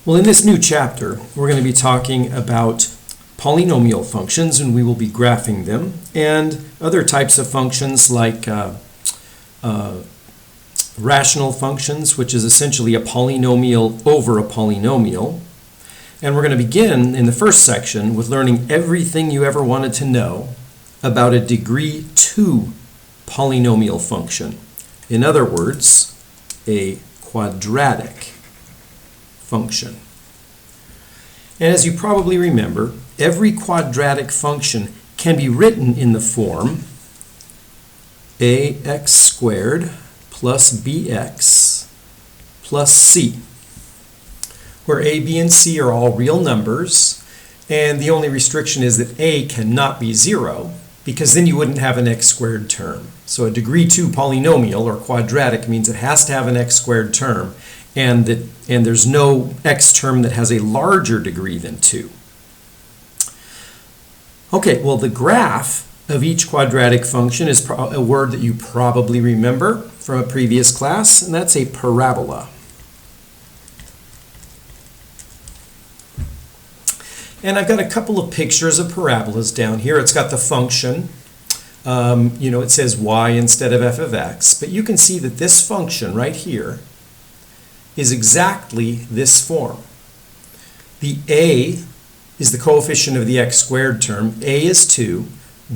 Well, in this new chapter, we're going to be talking about polynomial functions, and we will be graphing them, and other types of functions like rational functions, which is essentially a polynomial over a polynomial. And we're going to begin in the first section with learning everything you ever wanted to know about a degree 2 polynomial function. In other words, a quadratic function. And as you probably remember, every quadratic function can be written in the form ax squared plus bx plus c, where a, b, and c are all real numbers, and the only restriction is that a cannot be 0, because then you wouldn't have an x squared term. So a degree 2 polynomial or quadratic means it has to have an x squared term, and there's no x term that has a larger degree than 2. Okay, well, the graph of each quadratic function is a word that you probably remember from a previous class, and that's a parabola. And I've got a couple of pictures of parabolas down here. It's got the function. It says y instead of f of x, but you can see that this function right here is exactly this form. The a is the coefficient of the x squared term. A is 2,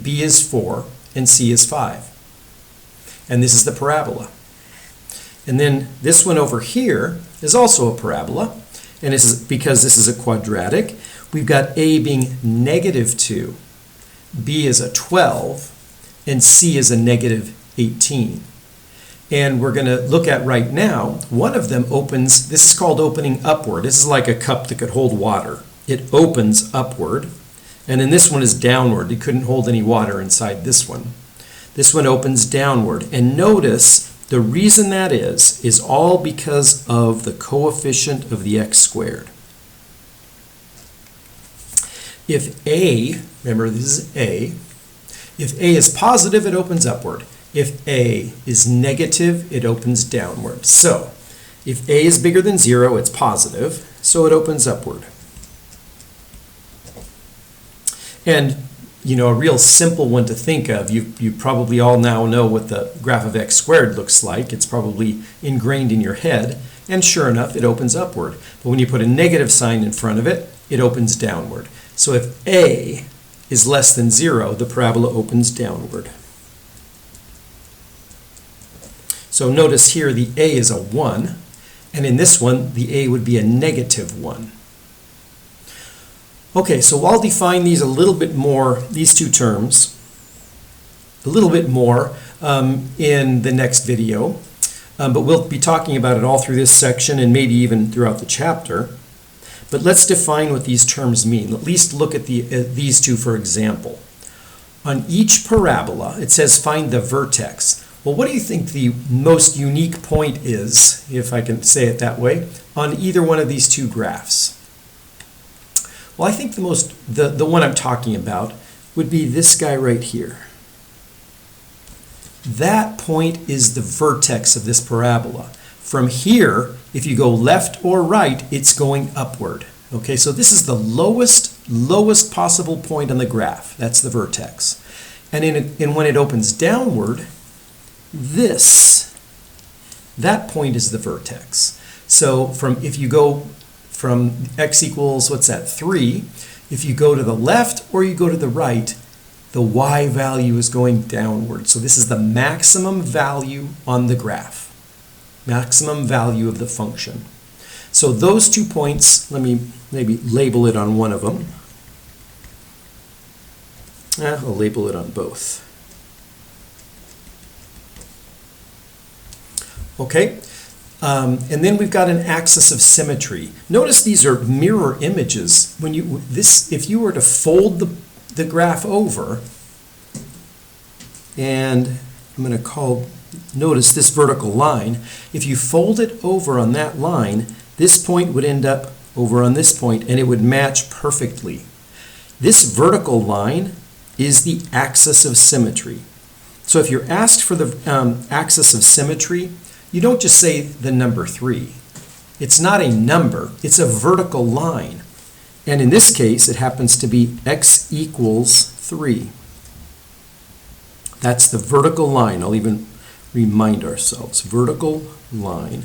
b is 4, and c is 5. And this is the parabola. And then this one over here is also a parabola, and this is because this is a quadratic. We've got a being negative 2, b is a 12, and c is a negative 18. And we're going to look at right now, one of them opens, this is called opening upward. This is like a cup that could hold water. It opens upward, and then this one is downward. You couldn't hold any water inside this one. This one opens downward, and notice the reason that is all because of the coefficient of the x squared. If a, remember this is a, if a is positive, it opens upward. If a is negative, it opens downward. So, if a is bigger than 0, it's positive, so it opens upward. And, a real simple one to think of, you probably all now know what the graph of x squared looks like. It's probably ingrained in your head, and sure enough, it opens upward. But when you put a negative sign in front of it, it opens downward. So if a is less than 0, the parabola opens downward. So notice here the a is a 1, and in this one the a would be a negative 1. Okay, so I'll define these a little bit more, these two terms, a little bit more in the next video, but we'll be talking about it all through this section and maybe even throughout the chapter. But let's define what these terms mean. At least look at these two for example. On each parabola, it says find the vertex. Well, what do you think the most unique point is, if I can say it that way, on either one of these two graphs? Well, I think the one I'm talking about would be this guy right here. That point is the vertex of this parabola. From here, if you go left or right, it's going upward. Okay, so this is the lowest possible point on the graph. That's the vertex. And when it opens downward, that point is the vertex. So if you go from x equals, 3, if you go to the left or you go to the right, the y value is going downward. So this is the maximum value on the graph. Maximum value of the function. So those 2 points, let me maybe label it on one of them. I'll label it on both. Okay, and then we've got an axis of symmetry. Notice these are mirror images. If you were to fold the graph over, and I'm going to notice this vertical line. If you fold it over on that line, this point would end up over on this point, and it would match perfectly. This vertical line is the axis of symmetry. So if you're asked for the axis of symmetry, you don't just say the number 3. It's not a number, it's a vertical line. And in this case, it happens to be x equals 3. That's the vertical line. I'll even remind ourselves. Vertical line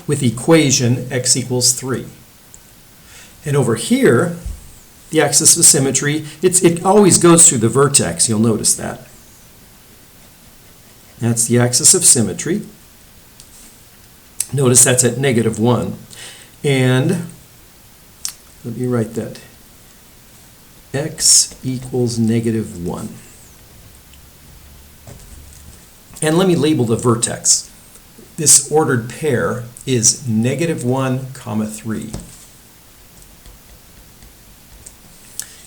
with equation x equals 3. And over here, the axis of symmetry, it always goes through the vertex. You'll notice that. That's the axis of symmetry. Notice that's at -1. And let me write that. X equals -1. And let me label the vertex. This ordered pair is -1, 3.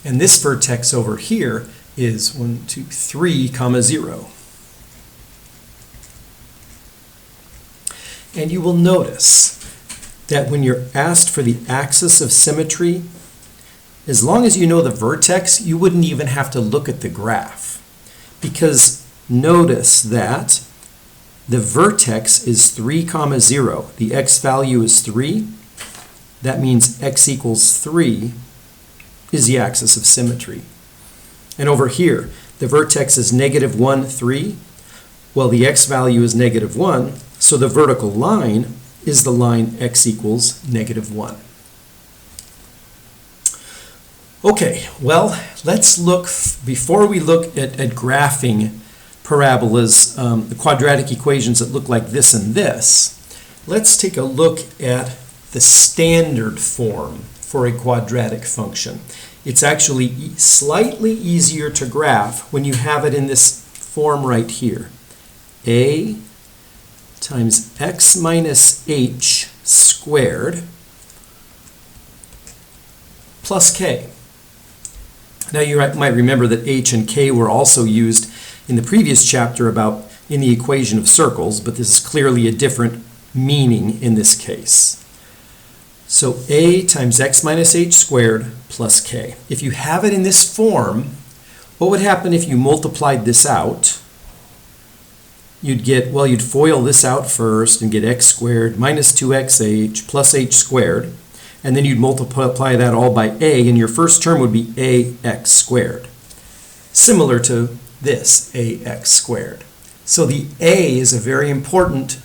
And this vertex over here is 1, 2, 3, 0. And you will notice that when you're asked for the axis of symmetry, as long as you know the vertex, you wouldn't even have to look at the graph. Because notice that the vertex is 3, 0. The x value is 3. That means x equals 3 is the axis of symmetry. And over here, the vertex is -1, 3. Well, the x value is -1, so the vertical line is the line x equals -1. Okay, well, let's look, before we look at graphing parabolas, the quadratic equations that look like this and this, let's take a look at the standard form for a quadratic function. It's actually slightly easier to graph when you have it in this form right here. A times x minus h squared plus k. Now you might remember that h and k were also used in the previous chapter in the equation of circles, but this is clearly a different meaning in this case. So a times x minus h squared plus k. If you have it in this form, what would happen if you multiplied this out? You'd get, well, you'd FOIL this out first and get x squared minus 2xh plus h squared, and then you'd multiply that all by a, and your first term would be ax squared. Similar to this, ax squared. So the a is a very important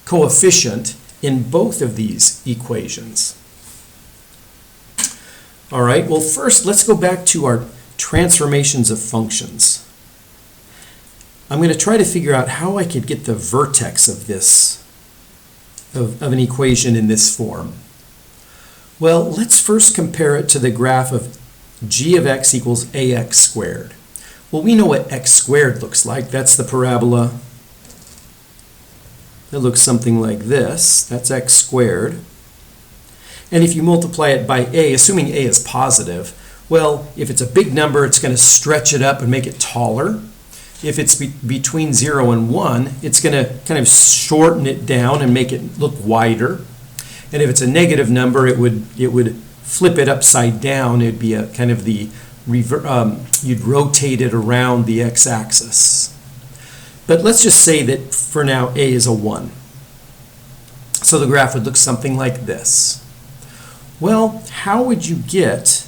coefficient in both of these equations. All right, well, first let's go back to our transformations of functions. I'm going to try to figure out how I could get the vertex of this, of an equation in this form. Well, let's first compare it to the graph of g of x equals ax squared. Well, we know what x squared looks like. That's the parabola. It looks something like this. That's x squared. And if you multiply it by a, assuming a is positive, well, if it's a big number, it's going to stretch it up and make it taller. If it's between 0 and 1, it's going to kind of shorten it down and make it look wider. And if it's a negative number, it would flip it upside down. It'd be a kind of the you'd rotate it around the x-axis. But let's just say that for now a is a 1. So the graph would look something like this. Well, how would you get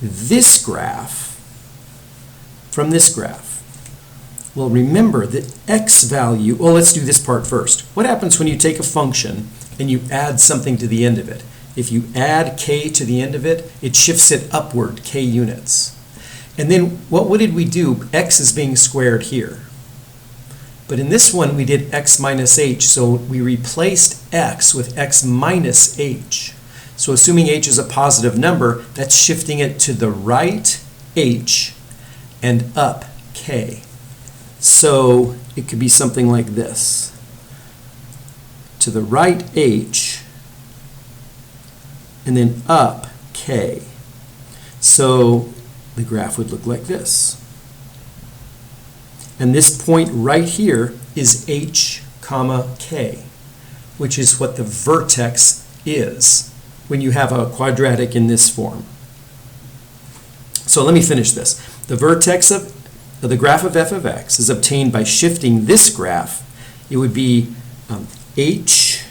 this graph from this graph? Well, remember that x value, well, let's do this part first. What happens when you take a function and you add something to the end of it? If you add k to the end of it, it shifts it upward, k units. And then what did we do? X is being squared here. But in this one, we did x minus h, so we replaced x with x minus h. So assuming h is a positive number, that's shifting it to the right h and up k. So it could be something like this. To the right h and then up k. So the graph would look like this. And this point right here is h comma k, which is what the vertex is when you have a quadratic in this form. So let me finish this. The vertex of the graph of f of x is obtained by shifting this graph. It would be h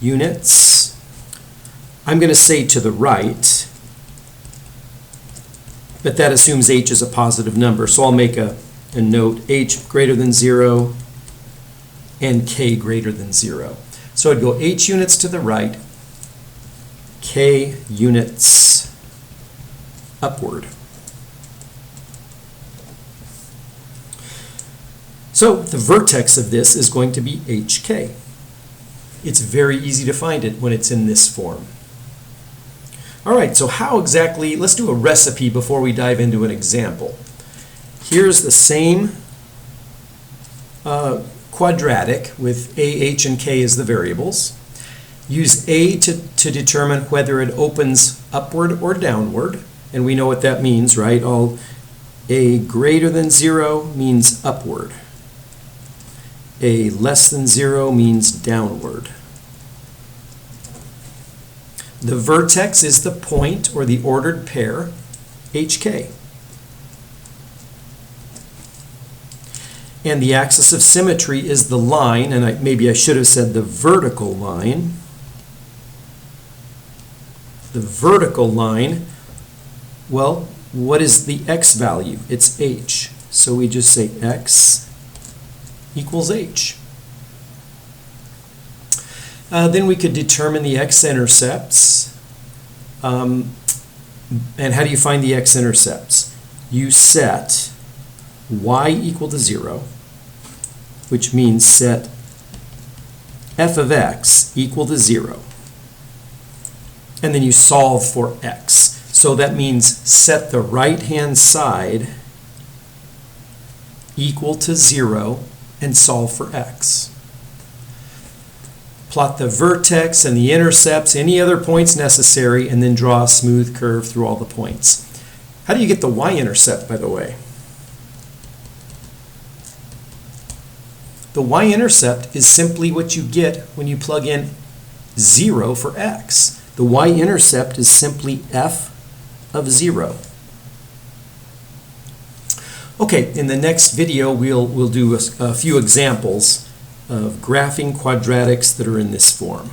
units. I'm going to say to the right, but that assumes h is a positive number, so I'll make a note, h greater than 0 and k greater than 0. So I'd go h units to the right, k units upward. So the vertex of this is going to be hk. It's very easy to find it when it's in this form. All right, so how exactly, let's do a recipe before we dive into an example. Here's the same quadratic with a, h, and k as the variables. Use a to determine whether it opens upward or downward, and we know what that means, right? All a greater than 0 means upward. A less than 0 means downward. The vertex is the point or the ordered pair, hk. And the axis of symmetry is the line, and maybe I should have said the vertical line. The vertical line, well, what is the x value? It's h. So we just say x equals h. Then we could determine the x-intercepts. And how do you find the x-intercepts? You set y equal to 0, which means set f of x equal to 0. And then you solve for x. So that means set the right-hand side equal to 0 and solve for x. Plot the vertex and the intercepts, any other points necessary, and then draw a smooth curve through all the points. How do you get the y-intercept, by the way? The y-intercept is simply what you get when you plug in 0 for x. The y-intercept is simply f of 0. Okay, in the next video we'll do a few examples of graphing quadratics that are in this form.